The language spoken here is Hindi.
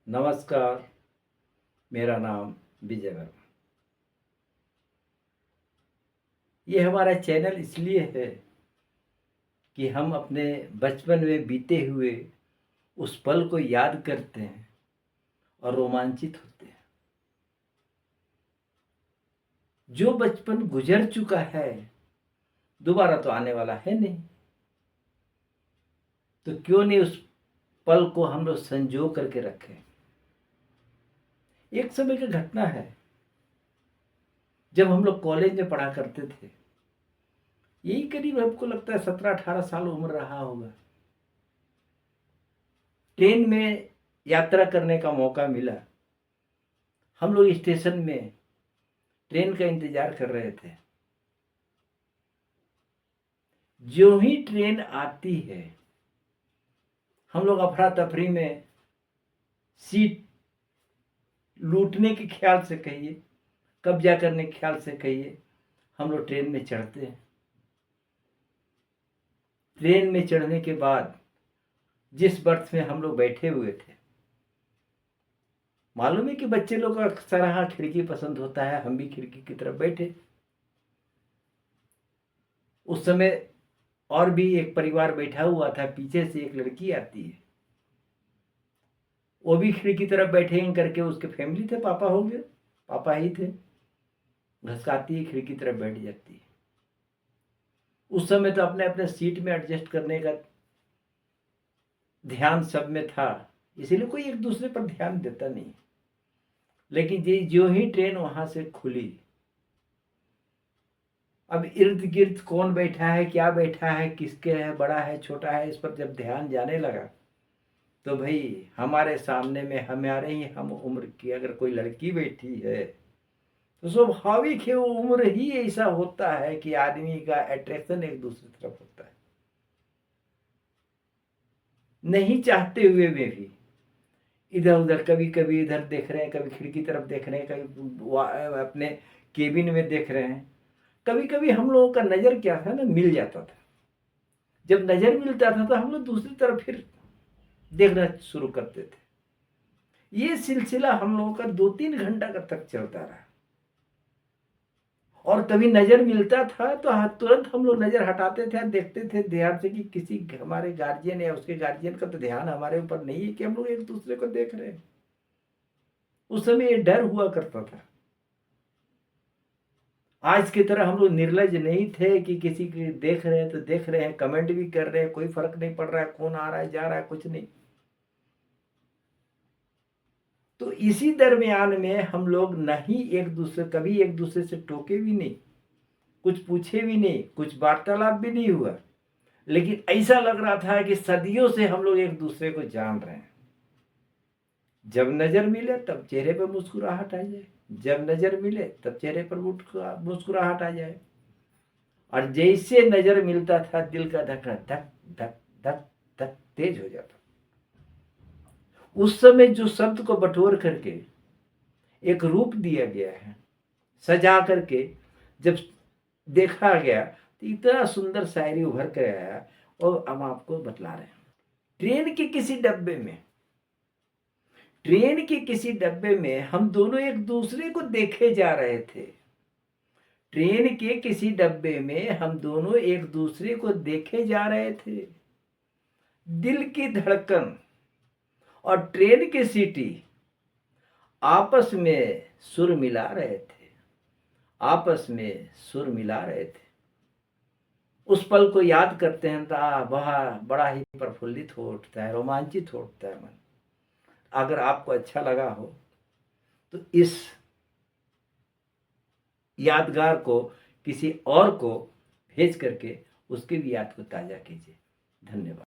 नमस्कार। मेरा नाम विजय वर्मा। ये हमारा चैनल इसलिए है कि हम अपने बचपन में बीते हुए उस पल को याद करते हैं और रोमांचित होते हैं। जो बचपन गुजर चुका है दोबारा तो आने वाला है नहीं, तो क्यों नहीं उस पल को हम लोग संजो करके रखें। एक समय की घटना है, जब हम लोग कॉलेज में पढ़ा करते थे, यही करीब हमको लगता है 17-18 साल उम्र रहा होगा। ट्रेन में यात्रा करने का मौका मिला। हम लोग स्टेशन में ट्रेन का इंतजार कर रहे थे। जो ही ट्रेन आती है, हम लोग अफरा तफरी में सीट लूटने के ख्याल से कहिए, कब्जा करने के ख्याल से कहिए, हम लोग ट्रेन में चढ़ते हैं। ट्रेन में चढ़ने के बाद जिस बर्थ में हम लोग बैठे हुए थे, मालूम है कि बच्चे लोग का अक्सर यहाँ खिड़की पसंद होता है, हम भी खिड़की की तरफ बैठे। उस समय और भी एक परिवार बैठा हुआ था, पीछे से एक लड़की आती है, वो भी खिड़की की तरफ बैठे करके, उसके फैमिली थे, पापा होंगे, पापा ही थे, घसकाती है, खिड़की की तरफ बैठ जाती है। उस समय तो अपने अपने सीट में एडजस्ट करने का ध्यान सब में था, इसीलिए कोई एक दूसरे पर ध्यान देता नहीं। लेकिन जो ही ट्रेन वहां से खुली, अब इर्द गिर्द कौन बैठा है, क्या बैठा है, किसके है, बड़ा है, छोटा है, इस पर जब ध्यान जाने लगा, तो भाई हमारे सामने में हमारे ही हम उम्र की अगर कोई लड़की बैठी है, तो स्वाभाविक है, वो उम्र ही ऐसा होता है कि आदमी का अट्रैक्शन एक दूसरी तरफ होता है। नहीं चाहते हुए में भी इधर उधर, कभी कभी इधर देख रहे हैं, कभी खिड़की तरफ देख रहे हैं, कभी अपने केबिन में देख रहे हैं। कभी कभी हम लोगों का नजर क्या था ना, मिल जाता था। जब नजर मिलता था तो हम लोग दूसरी तरफ फिर देखना शुरू करते थे। ये सिलसिला हम लोगों का 2-3 घंटा तक चलता रहा। और कभी नजर मिलता था तो तुरंत हम लोग नजर हटाते थे, देखते थे ध्यान से कि किसी हमारे गार्जियन या उसके गार्जियन का तो ध्यान हमारे ऊपर नहीं है कि हम लोग एक दूसरे को देख रहे हैं। उस समय ये डर हुआ करता था। आज की तरह हम लोग निर्लज नहीं थे कि किसी की देख रहे हैं तो देख रहे हैं, कमेंट भी कर रहे हैं, कोई फर्क नहीं पड़ रहा है, कौन आ रहा है जा रहा है, कुछ नहीं। तो इसी दरमियान में हम लोग नहीं कभी एक दूसरे से टोके भी नहीं, कुछ पूछे भी नहीं, कुछ वार्तालाप भी नहीं हुआ, लेकिन ऐसा लग रहा था कि सदियों से हम लोग एक दूसरे को जान रहे हैं। जब नजर मिले तब चेहरे पर मुस्कुराहट आ जाए, जब नजर मिले तब चेहरे पर मुस्कुराहट आ जाए। और जैसे नजर मिलता था, दिल का धड़कन धक धक धक धक तेज हो जाता। उस समय जो शब्द को बटोर करके एक रूप दिया गया है, सजा करके जब देखा गया, तो इतना सुंदर शायरी उभर कर आया, और हम आपको बतला रहे हैं। ट्रेन के किसी डब्बे में हम दोनों एक दूसरे को देखे जा रहे थे। ट्रेन के किसी डब्बे में हम दोनों एक दूसरे को देखे जा रहे थे। दिल की धड़कन और ट्रेन की सीटी आपस में सुर मिला रहे थे, आपस में सुर मिला रहे थे। उस पल को याद करते हैं तो बड़ा ही प्रफुल्लित हो उठता है, रोमांचित हो उठता है मन। अगर आपको अच्छा लगा हो तो इस यादगार को किसी और को भेज करके उसकी भी याद को ताज़ा कीजिए। धन्यवाद।